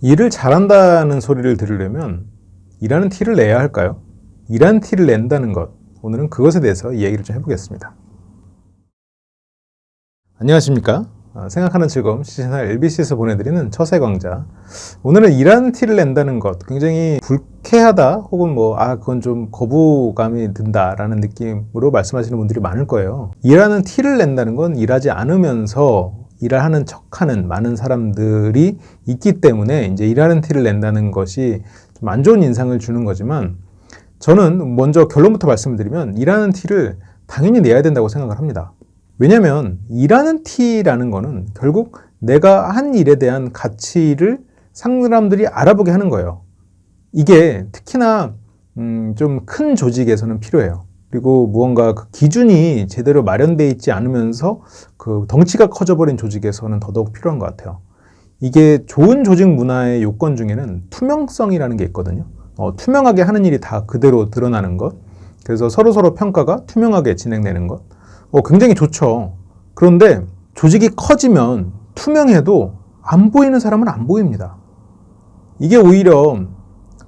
일을 잘한다는 소리를 들으려면 일하는 티를 내야 할까요? 일하는 티를 낸다는 것, 오늘은 그것에 대해서 이야기를 좀 해보겠습니다. 안녕하십니까? 생각하는 즐거움 시즌4 LBC에서 보내드리는 처세 강좌. 오늘은 일하는 티를 낸다는 것, 굉장히 불쾌하다 혹은 그건 좀 거부감이 든다라는 느낌으로 말씀하시는 분들이 많을 거예요. 일하는 티를 낸다는 건 일하지 않으면서 일하는 척하는 많은 사람들이 있기 때문에 이제 일하는 티를 낸다는 것이 좀 안 좋은 인상을 주는 거지만, 저는 먼저 결론부터 말씀드리면 일하는 티를 당연히 내야 된다고 생각을 합니다. 왜냐면 일하는 티라는 거는 결국 내가 한 일에 대한 가치를 사람들이 알아보게 하는 거예요. 이게 특히나 좀 큰 조직에서는 필요해요. 그리고 무언가 그 기준이 제대로 마련되어 있지 않으면서 그 덩치가 커져버린 조직에서는 더더욱 필요한 것 같아요. 이게 좋은 조직 문화의 요건 중에는 투명성이라는 게 있거든요. 투명하게 하는 일이 다 그대로 드러나는 것. 그래서 서로 평가가 투명하게 진행되는 것. 굉장히 좋죠. 그런데 조직이 커지면 투명해도 안 보이는 사람은 안 보입니다. 이게 오히려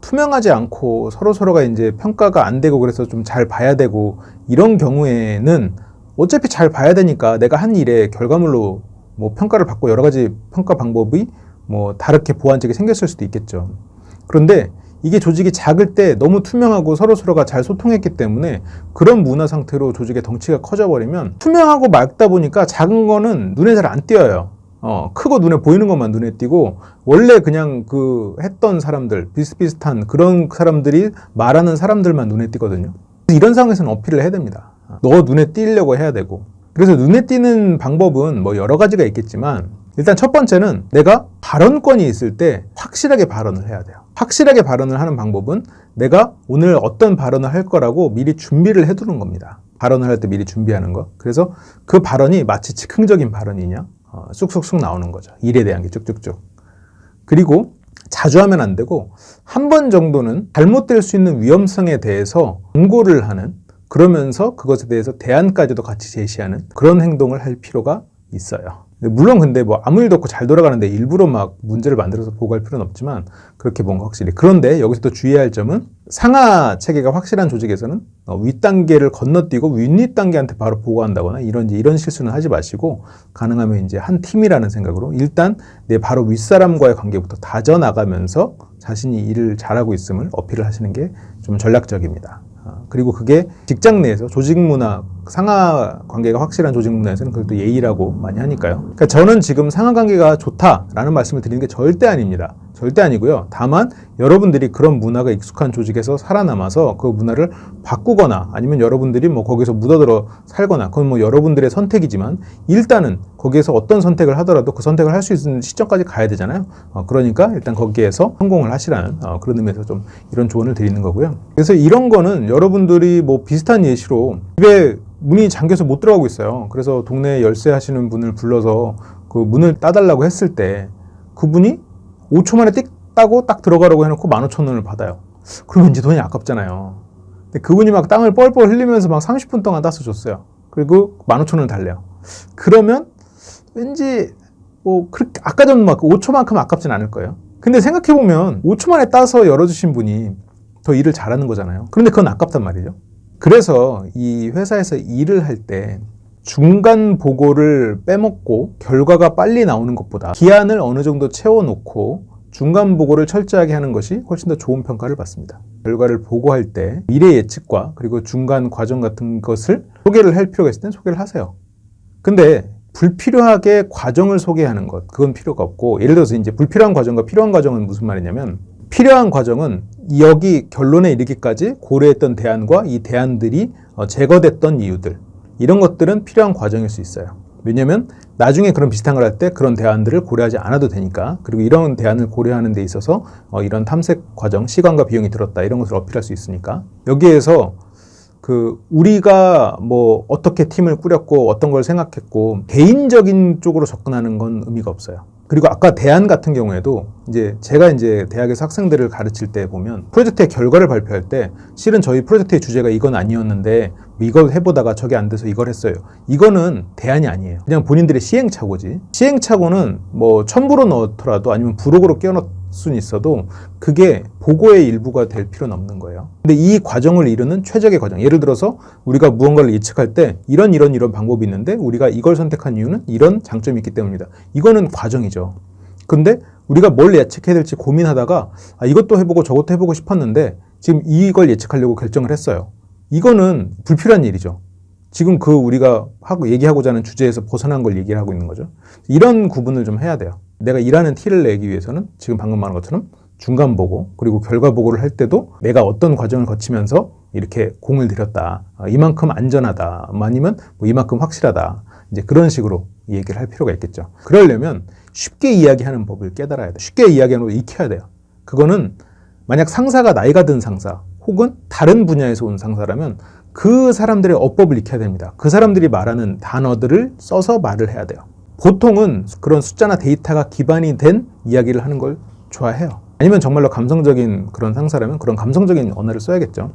투명하지 않고 서로가 이제 평가가 안 되고 그래서 좀 잘 봐야 되고 이런 경우에는 어차피 잘 봐야 되니까 내가 한 일의 결과물로 평가를 받고 여러 가지 평가 방법이 다르게 보완책이 생겼을 수도 있겠죠. 그런데 이게 조직이 작을 때 너무 투명하고 서로가 잘 소통했기 때문에 그런 문화 상태로 조직의 덩치가 커져버리면 투명하고 맑다 보니까 작은 거는 눈에 잘 안 띄어요. 크고 눈에 보이는 것만 눈에 띄고 원래 그냥 했던 사람들, 비슷비슷한 그런 사람들이 말하는 사람들만 눈에 띄거든요. 이런 상황에서는 어필을 해야 됩니다. 너 눈에 띄려고 해야 되고. 그래서 눈에 띄는 방법은 여러 가지가 있겠지만, 일단 첫 번째는 내가 발언권이 있을 때 확실하게 발언을 해야 돼요. 확실하게 발언을 하는 방법은 내가 오늘 어떤 발언을 할 거라고 미리 준비를 해두는 겁니다. 발언을 할 때 미리 준비하는 거. 그래서 그 발언이 마치 즉흥적인 발언이냐, 쑥쑥쑥 나오는 거죠. 일에 대한 게 쭉쭉쭉. 그리고 자주 하면 안 되고 한 번 정도는 잘못될 수 있는 위험성에 대해서 경고를 하는, 그러면서 그것에 대해서 대안까지도 같이 제시하는 그런 행동을 할 필요가 있어요. 물론 근데 아무 일도 없고 잘 돌아가는데 일부러 문제를 만들어서 보고할 필요는 없지만 그렇게 뭔가 확실히. 그런데 여기서 또 주의해야 할 점은 상하 체계가 확실한 조직에서는 윗단계를 건너뛰고 윗단계한테 바로 보고한다거나 이런 실수는 하지 마시고, 가능하면 이제 한 팀이라는 생각으로 일단 내 바로 윗사람과의 관계부터 다져나가면서 자신이 일을 잘하고 있음을 어필을 하시는 게 좀 전략적입니다. 그리고 그게 직장 내에서 조직 문화, 상하 관계가 확실한 조직 문화에서는 그것도 예의라고 많이 하니까요. 그러니까 저는 지금 상하 관계가 좋다라는 말씀을 드리는 게 절대 아닙니다. 절대 아니고요. 다만 여러분들이 그런 문화가 익숙한 조직에서 살아남아서 그 문화를 바꾸거나 아니면 여러분들이 거기서 묻어들어 살거나, 그건 여러분들의 선택이지만 일단은 거기에서 어떤 선택을 하더라도 그 선택을 할 수 있는 시점까지 가야 되잖아요. 그러니까 일단 거기에서 성공을 하시라는 그런 의미에서 좀 이런 조언을 드리는 거고요. 그래서 이런 거는 여러분들이 비슷한 예시로 집에 문이 잠겨서 못 들어가고 있어요. 그래서 동네에 열쇠 하시는 분을 불러서 그 문을 따달라고 했을 때 그분이 5초 만에 띡 따고 딱 들어가라고 해놓고 15,000원을 받아요. 그럼 왠지 돈이 아깝잖아요. 근데 그분이 땅을 뻘뻘 흘리면서 30분 동안 따서 줬어요. 그리고 15,000원을 달래요. 그러면 왠지 그렇게 아까 전 5초만큼 아깝진 않을 거예요. 근데 생각해보면 5초 만에 따서 열어주신 분이 더 일을 잘하는 거잖아요. 그런데 그건 아깝단 말이죠. 그래서 이 회사에서 일을 할 때 중간 보고를 빼먹고 결과가 빨리 나오는 것보다 기한을 어느 정도 채워놓고 중간 보고를 철저하게 하는 것이 훨씬 더 좋은 평가를 받습니다. 결과를 보고할 때 미래 예측과 그리고 중간 과정 같은 것을 소개를 할 필요가 있을 땐 소개를 하세요. 근데 불필요하게 과정을 소개하는 것, 그건 필요가 없고, 예를 들어서 이제 불필요한 과정과 필요한 과정은 무슨 말이냐면, 필요한 과정은 여기 결론에 이르기까지 고려했던 대안과 이 대안들이 제거됐던 이유들, 이런 것들은 필요한 과정일 수 있어요. 왜냐면 나중에 그런 비슷한 걸 할 때 그런 대안들을 고려하지 않아도 되니까. 그리고 이런 대안을 고려하는 데 있어서 이런 탐색 과정, 시간과 비용이 들었다, 이런 것을 어필할 수 있으니까. 여기에서 우리가 어떻게 팀을 꾸렸고 어떤 걸 생각했고 개인적인 쪽으로 접근하는 건 의미가 없어요. 그리고 아까 대안 같은 경우에도 이제 제가 이제 대학에서 학생들을 가르칠 때 보면 프로젝트의 결과를 발표할 때 실은 저희 프로젝트의 주제가 이건 아니었는데 이걸 해보다가 저게 안 돼서 이걸 했어요. 이거는 대안이 아니에요. 그냥 본인들의 시행착오지. 시행착오는 뭐 첨부로 넣더라도 아니면 부록으로 끼워넣을 수는 있어도 그게 보고의 일부가 될 필요는 없는 거예요. 근데 이 과정을 이루는 최적의 과정. 예를 들어서 우리가 무언가를 예측할 때 이런 방법이 있는데 우리가 이걸 선택한 이유는 이런 장점이 있기 때문입니다. 이거는 과정이죠. 근데 우리가 뭘 예측해야 될지 고민하다가 이것도 해보고 저것도 해보고 싶었는데 지금 이걸 예측하려고 결정을 했어요. 이거는 불필요한 일이죠. 지금 우리가 얘기하고자 하는 주제에서 벗어난 걸 얘기를 하고 있는 거죠. 이런 구분을 좀 해야 돼요. 내가 일하는 티를 내기 위해서는 지금 방금 말한 것처럼 중간 보고 그리고 결과 보고를 할 때도 내가 어떤 과정을 거치면서 이렇게 공을 들였다. 이만큼 안전하다. 아니면 이만큼 확실하다. 이제 그런 식으로 얘기를 할 필요가 있겠죠. 그러려면 쉽게 이야기하는 법을 깨달아야 돼. 쉽게 이야기하는 법을 익혀야 돼요. 그거는 만약 상사가 나이가 든 상사 혹은 다른 분야에서 온 상사라면 그 사람들의 어법을 익혀야 됩니다. 그 사람들이 말하는 단어들을 써서 말을 해야 돼요. 보통은 그런 숫자나 데이터가 기반이 된 이야기를 하는 걸 좋아해요. 아니면 정말로 감성적인 그런 상사라면 그런 감성적인 언어를 써야겠죠.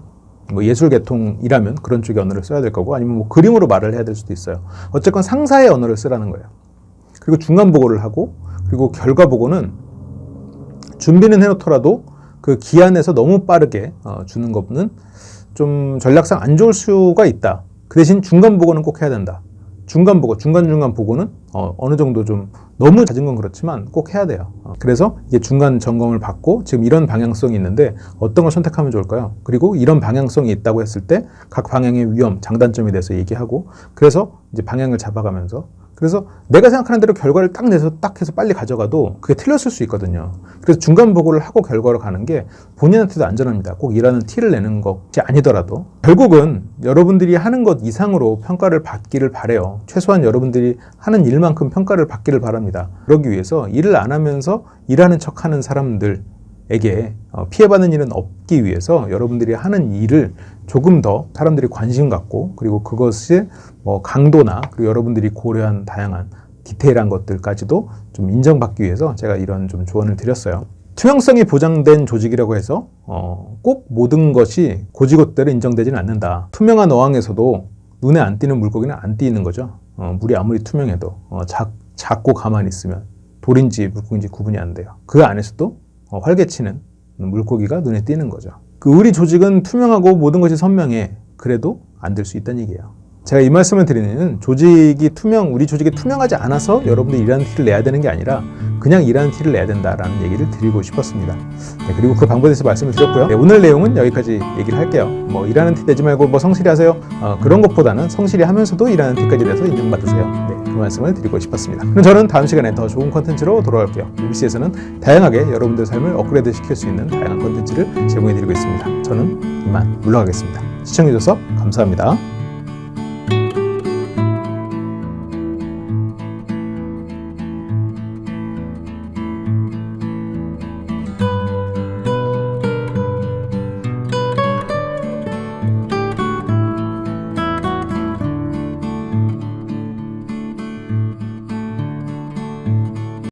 예술 계통이라면 그런 쪽의 언어를 써야 될 거고 아니면 그림으로 말을 해야 될 수도 있어요. 어쨌건 상사의 언어를 쓰라는 거예요. 그리고 중간 보고를 하고 그리고 결과 보고는 준비는 해놓더라도 그 기한에서 너무 빠르게 주는 것은 좀 전략상 안 좋을 수가 있다. 그 대신 중간 보고는 꼭 해야 된다. 중간 보고, 중간 보고는 어느 정도 좀 너무 잦은 건 그렇지만 꼭 해야 돼요. 그래서 이게 중간 점검을 받고 지금 이런 방향성이 있는데 어떤 걸 선택하면 좋을까요? 그리고 이런 방향성이 있다고 했을 때 각 방향의 위험, 장단점에 대해서 얘기하고 그래서 이제 방향을 잡아가면서 그래서 내가 생각하는 대로 결과를 딱 내서 딱 해서 빨리 가져가도 그게 틀렸을 수 있거든요. 그래서 중간 보고를 하고 결과로 가는 게 본인한테도 안전합니다. 꼭 일하는 티를 내는 것이 아니더라도 결국은 여러분들이 하는 것 이상으로 평가를 받기를 바래요. 최소한 여러분들이 하는 일만큼 평가를 받기를 바랍니다. 그러기 위해서 일을 안 하면서 일하는 척하는 사람들에게 피해받는 일은 없기 위해서 여러분들이 하는 일을 조금 더 사람들이 관심 갖고 그리고 그것의 강도나 그리고 여러분들이 고려한 다양한 디테일한 것들까지도 좀 인정받기 위해서 제가 이런 좀 조언을 드렸어요. 투명성이 보장된 조직이라고 해서 꼭 모든 것이 고지곳대로 인정되지는 않는다. 투명한 어항에서도 눈에 안 띄는 물고기는 안 띄는 거죠. 물이 아무리 투명해도 작고 가만히 있으면 돌인지 물고기인지 구분이 안 돼요. 그 안에서도 활개치는 물고기가 눈에 띄는 거죠. 우리 조직은 투명하고 모든 것이 선명해. 그래도 안 될 수 있다는 얘기예요. 제가 이 말씀을 드리는 이유는 우리 조직이 투명하지 않아서 여러분들이 일하는 티를 내야 되는 게 아니라 그냥 일하는 티를 내야 된다라는 얘기를 드리고 싶었습니다. 네, 그리고 그 방법에 대해서 말씀을 드렸고요. 네, 오늘 내용은 여기까지 얘기를 할게요. 일하는 티 내지 말고 성실히 하세요. 그런 것보다는 성실히 하면서도 일하는 티까지 내서 인정받으세요. 네, 그 말씀을 드리고 싶었습니다. 그럼 저는 다음 시간에 더 좋은 콘텐츠로 돌아올게요. UBC에서는 다양하게 여러분들의 삶을 업그레이드 시킬 수 있는 다양한 콘텐츠를 제공해드리고 있습니다. 저는 이만 물러가겠습니다. 시청해주셔서 감사합니다.